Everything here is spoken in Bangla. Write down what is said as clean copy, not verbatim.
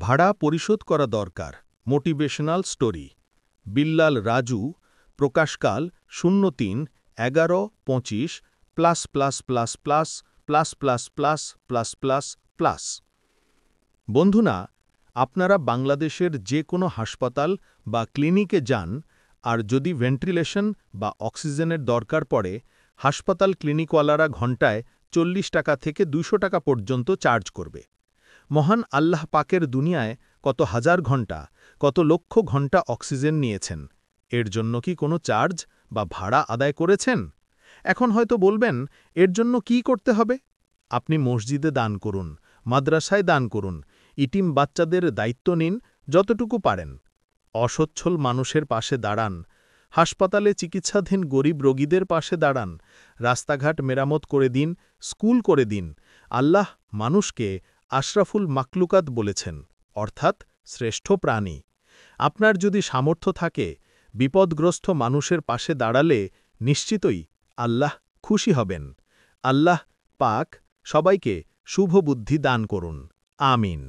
ভাড়া পরিশোধ করা দরকার। Motivational story. বিল্লাল রাজু, প্রকাশকাল 03-11-25+++++++++++। বন্ধুরা, আপনারা বাংলাদেশের যে কোনো হাসপাতাল বা ক্লিনিকে যান, আর যদি ভেন্টিলেশন বা অক্সিজেনের দরকার পড়ে, হাসপাতাল ক্লিনিকওয়ালারা ঘণ্টায় 40 টাকা থেকে 200 টাকা পর্যন্ত চার্জ করবে। মহান আল্লাহ পাকের দুনিয়ায় কত হাজার ঘণ্টা, কত লক্ষ ঘণ্টা অক্সিজেন নিয়েছেন। এর জন্য কি কোনো চার্জ বা ভাড়া আদায় করেছেন? এখন হয়তো বলবেন, এর জন্য কি করতে হবে? আপনি মসজিদে দান করুন, মাদ্রাসায় দান করুন, ইটিম বাচ্চাদের দায়িত্ব নিন যতটুকু পারেন। অসচ্ছল মানুষের পাশে দাঁড়ান, হাসপাতালে চিকিৎসাধীন গরিব রোগীদের পাশে দাঁড়ান, রাস্তাঘাট মেরামত করে দিন, স্কুল করে দিন। আল্লাহ মানুষকে আশরাফুল মাকলুকাত বলেছেন, অর্থাৎ শ্রেষ্ঠ প্রাণী। আপনার যদি সামর্থ্য থাকে, বিপদগ্রস্ত মানুষের পাশে দাঁড়ালে নিশ্চিতই আল্লাহ খুশি হবেন। আল্লাহ পাক সবাইকে শুভ বুদ্ধি দান করুন। আমিন।